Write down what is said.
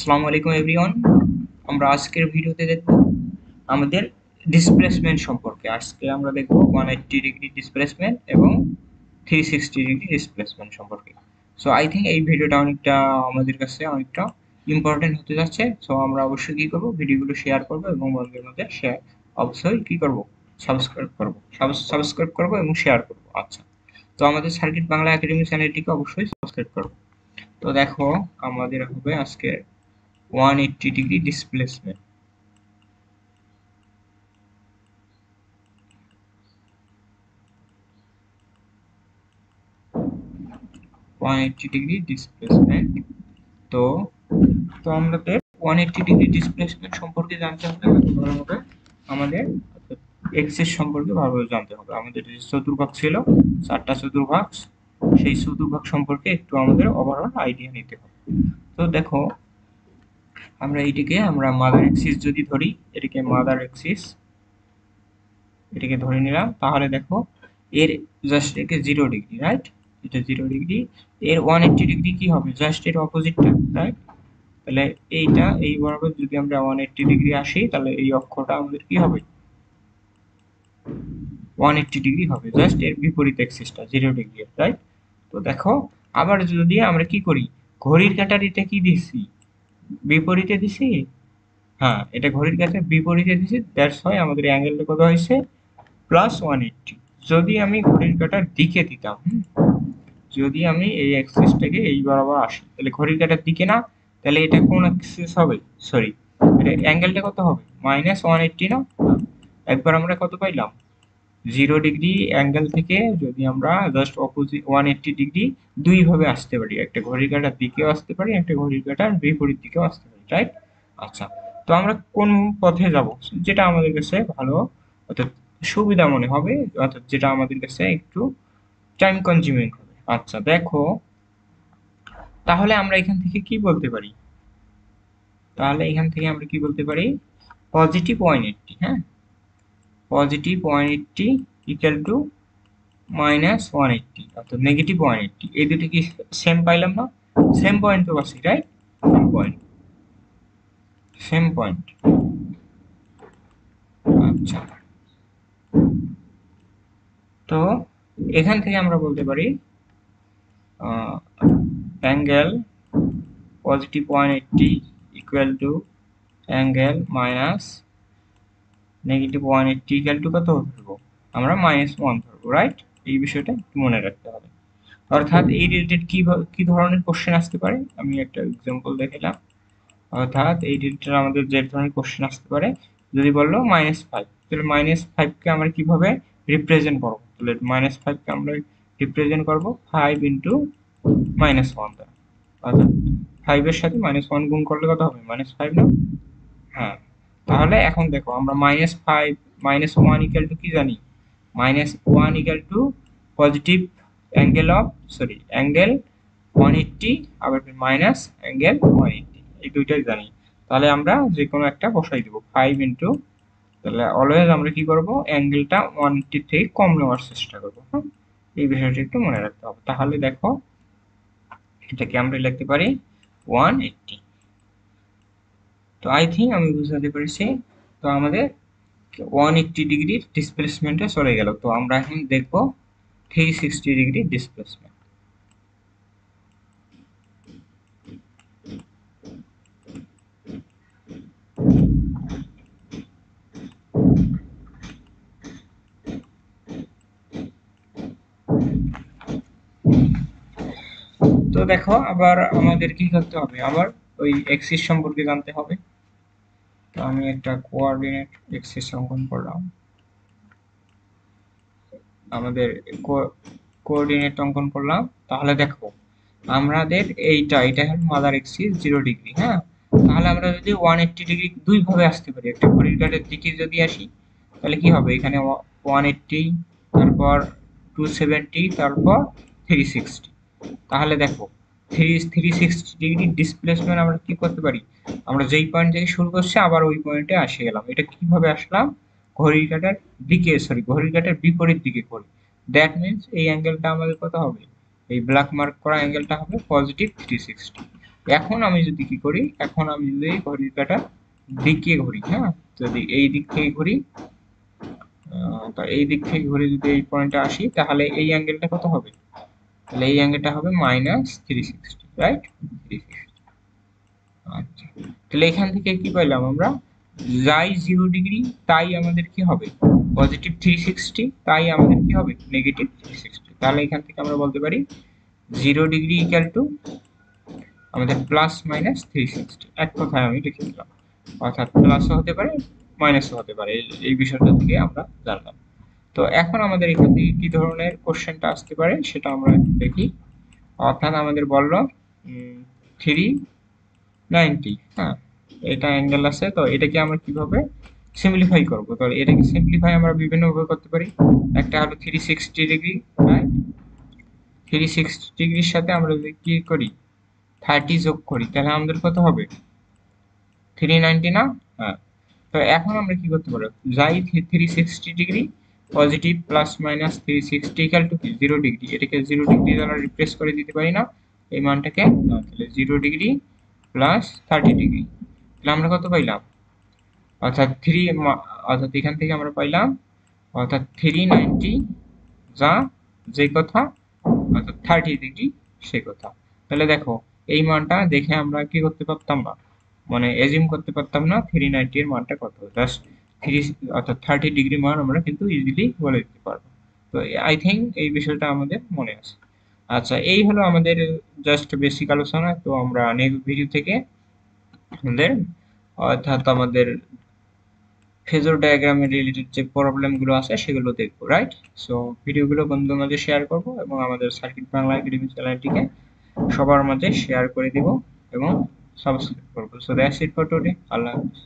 আসসালামু আলাইকুম এভরিওয়ান। আমরা আজকের ভিডিওতে দেখব আমাদের ডিসপ্লেসমেন্ট সম্পর্কে। আজকে আমরা দেখব 180 ডিগ্রি ডিসপ্লেসমেন্ট এবং 360 ডিগ্রি ডিসপ্লেসমেন্ট সম্পর্কে। সো আই থিঙ্ক এই ভিডিওটা অনেকটা আমাদের কাছে অনেকটা ইম্পর্টেন্ট হতে যাচ্ছে। সো আমরা অবশ্যই কি করব, ভিডিওগুলো শেয়ার করব এবং বন্ধুদের মধ্যে শেয়ার অবশ্যই কি করব, সাবস্ক্রাইব করব এবং শেয়ার করব। আচ্ছা, তো আমাদের সার্কিট বাংলা একাডেমি চ্যানেলটিকে অবশ্যই সাবস্ক্রাইব করব। তো দেখো, আমাদের হবে আজকে 180 ডিগ্রি ডিসপ্লেসমেন্ট। তো তো আমাদের 180 ডিগ্রি ডিসপ্লেসমেন্ট সম্পর্কে জানতে হলে ভালোভাবে আমাদের এক্সিস সম্পর্কে ভালোভাবে জানতে হবে। আমাদের যে চতুর্ভাগ ছিল, 4টা চতুর্ভাগ, সেই চতুর্ভাগ সম্পর্কে একটু আমাদের ওভারঅল আইডিয়া নিতে হবে। তো দেখো, আমরা এইটিকে মাদার এক্সিস যদি ধরি, এটাকে মাদার এক্সিস, এটাকে ধরে নিলাম, তাহলে দেখো এর জাস্ট একে 0 ডিগ্রি, রাইট? এটা 0 ডিগ্রি, এর 180 ডিগ্রি কি হবে, জাস্ট এর অপোজিটটা, রাইট? তাহলে এইটা এই বরাবর যদি আমরা 180 ডিগ্রি আসি, তাহলে এই অক্ষটা আমাদের কি হবে, 180 ডিগ্রি হবে, জাস্ট এর বিপরীত এক্সিসটা 0 ডিগ্রি, রাইট? তো দেখো, আবার যদি আমরা কি করি, ঘড়ির কাঁটার এটা কি দিছি, বিপরীতে দিছি। হ্যাঁ, এটা ঘড়ির কাঁটার বিপরীতে দিছি, দ্যাটস হয় আমাদের অ্যাঙ্গেলটা কত হয়েছে, +180। যদি আমি ঘড়ির কাঁটার দিকে দিতাম, যদি আমি এই অ্যাক্সিসটাকে এই বরাবর আসি, তাহলে ঘড়ির কাঁটার দিকে না, তাহলে এটা কোন অ্যাক্সিস হবে, সরি, এটা অ্যাঙ্গেলটা কত হবে, -180 না? একবার আমরা কত পাইলাম, 0 ডিগ্রি অ্যাঙ্গেল থেকে যদি আমরা জাস্ট অপোজিট 180 ডিগ্রি দুই ভাবে আসতে পারি, একটা ঘড়ির কাঁটার দিকেও আসতে পারি, একটা ঘড়ির কাঁটার বিপরীত দিকেও আসতে পারি, রাইট? আচ্ছা, তো আমরা কোন পথে যাব, যেটা আমাদের কাছে ভালো, অর্থাৎ সুবিধা মনে হবে, অর্থাৎ যেটা আমাদের কাছে একটু টাইম কনজিউমিং হবে। আচ্ছা দেখো, তাহলে আমরা এখান থেকে কি বলতে পারি, পজিটিভ 180, হ্যাঁ, পজিটিভ 180 ইকুয়াল টু -180, অর্থাৎ নেগেটিভ 180, এই দুটো কি সেম পাইলাম না? সেম পয়েন্ট তো আছে, রাইট? Same point. আচ্ছা, তো এখান থেকে আমরা বলতে পারি angle positive 180 equal to angle minus negative 180 equal to কত ধরবো, আমরা -1 ধরবো, রাইট? এই বিষয়টা একটু মনে রাখতে হবে। অর্থাৎ এই রিলেটেড কি ধরনের কোশ্চেন আসতে পারে, আমি একটা এক্সাম্পল দেখালাম। অর্থাৎ এই রিলেটেড আমাদের যে ধরনের কোশ্চেন আসতে পারে, যদি বললো -5, তাহলে -5 কে আমরা কিভাবে রিপ্রেজেন্ট করবো, তাহলে -5 কে আমরা রিপ্রেজেন্ট করবো 5 ইন্টু -1 দ্বারা। অর্থাৎ 5 এর সাথে -1 গুণ করলে কত হবে, -5 না? হ্যাঁ, তাহলে এখন দেখো, আমরা -5 -1 ইকুয়াল টু কি জানি, -1 equal to positive angle of, sorry, angle 180, আবার মাইনাস অ্যাঙ্গেল 180, এই দুইটাই জানি। তাহলে আমরা যে কোনো একটা বসাই দেবো, 5 ইন্টু, তাহলে অলওয়েজ আমরা কি করব, অ্যাঙ্গেলটা 180 থেকে কম নেওয়ার চেষ্টা করবো, হ্যাঁ? এই বিষয়টা একটু মনে রাখতে হবে। তাহলে দেখো, এটাকে আমরা লিখতে পারি 180। তো আই থিঙ্ক আমি বুঝাতে পেরেছি। তো আমাদের 180 ডিগ্রির ডিসপ্লেসমেন্টে চলে গেল। তো আমরা এখন দেখব 360 ডিগ্রি ডিসপ্লেসমেন্ট। তো দেখো, আবার আমাদের কি করতে হবে, আবার ওই এক্সিস সম্পর্কে জানতে হবে। তো আমি একটা কোঅর্ডিনেট এক্সিস অঙ্কন করলাম, আমাদের কোঅর্ডিনেট অঙ্কন করলাম। তাহলে দেখো, আমাদের এটা হলো মাদার এক্সিস 0 ডিগ্রি, হ্যাঁ? তাহলে আমরা যদি 180 ডিগ্রি দুই ভাবে আসতে পারি, একটা ঘড়ির কাঁটার দিকে যদি আসি, তাহলে কি হবে, এখানে 180, তারপর 270, তারপর 360। তাহলে দেখো, 360 ডিগ্রি ডিসপ্লেসমেন্ট আমরা কি করতে পারি, আমরা যেই পয়েন্ট থেকে শুরু করছি আবার ওই পয়েন্টে আসে গেলাম। এটা কিভাবে আসলাম, ঘড়ির কাঁটার দিকে, সরি, ঘড়ির কাঁটার বিপরীত দিকে করি। দ্যাট মিনস এই অ্যাঙ্গেলটা আমাদের কত হবে, এই ব্ল্যাক মার্ক করা অ্যাঙ্গেলটা হবে পজিটিভ 360। এখন আমি যদি কি করি, এখন আমি যদি ঘড়ির কাঁটা দিকে ঘুরি, হ্যাঁ, যদি এই দিক থেকে ঘুরি, তো এই দিক থেকে ঘুরে যদি এই পয়েন্টে আসি, তাহলে এই অ্যাঙ্গেলটা কত হবে? তাহলে এই অ্যাঙ্গেলটা হবে -360, রাইট? 360। আচ্ছা, তাহলে এখান থেকে কি পাইলাম আমরা? যাই 0 ডিগ্রি তাই আমাদের কি হবে? পজিটিভ 360, তাই আমাদের কি হবে? নেগেটিভ 360। তাহলে এখান থেকে আমরা বলতে পারি 0 ডিগ্রি ইকুয়াল টু আমাদের +-360। এক কথায় আমি লিখে দিলাম, অর্থাৎ প্লাসও হতে পারে মাইনাসও হতে পারে। এই বিষয়টা থেকে আমরা জানলাম। তো এখন আমাদের এখান থেকে কি ধরনের কোশ্চেনটা আসতে পারে সেটা আমরা দেখি। অর্থাৎ আমাদের বলল 390, হ্যাঁ, এটা অ্যাঙ্গেল আছে, তো এটাকে আমরা কিভাবে সিম্পলিফাই করব? তো এটাকে সিম্পলিফাই আমরা বিভিন্ন ভাবে করতে পারি। একটা হলো 360 ডিগ্রি, হ্যাঁ, 360 ডিগ্রির সাথে আমরা যদি কি করি, 30 যোগ করি, তাহলে আমাদের কত হবে? 390 না? হ্যাঁ। তো এখন আমরা কি করতে পারি? যাই 360 ডিগ্রি পজিটিভ +-360 ইকুয়াল টু কি 0 ডিগ্রি, এটাকে 0 ডিগ্রি দ্বারা রিপ্লেস করে দিতে পারি না এই মানটাকে? তাহলে 0 ডিগ্রি +30 ডিগ্রি, তাহলে আমরা কত পাইলাম? অর্থাৎ অর্থাৎ এখান থেকে আমরা পাইলাম অর্থাৎ 390 যা যে কথা, অর্থাৎ 30 ডিগ্রি সে কথা। তাহলে দেখো, এই মানটা দেখে আমরা কি করতে পারতাম না, মানে এজিউম করতে পারতাম না 390 এর মানটা কত, জাস্ট 3 অর্থাৎ 30 ডিগ্রি মান আমরা কিন্তু ইজিলি বলে দিতে পারবো। তো আই থিঙ্ক এই বিষয়টা আমাদের মনে আছে। আচ্ছা, এই হলো আমাদের জাস্ট বেসিক আলোচনা। তো আমরা নেক্সট ভিডিও থেকে আমাদের অর্থাৎ আমাদের ফেজর ডায়াগ্রামের রিলেটেড যে প্রবলেমগুলো আছে সেগুলো দেখবো, রাইট? সো ভিডিওগুলো বন্ধুদের মাঝে শেয়ার করব এবং আমাদের সার্কিট বাংলা একাডেমি চ্যানেলটিকে সবার মাঝে শেয়ার করে দিব এবং সাবস্ক্রাইব করবো। So that's it for today. আল্লাহ হাফেজ।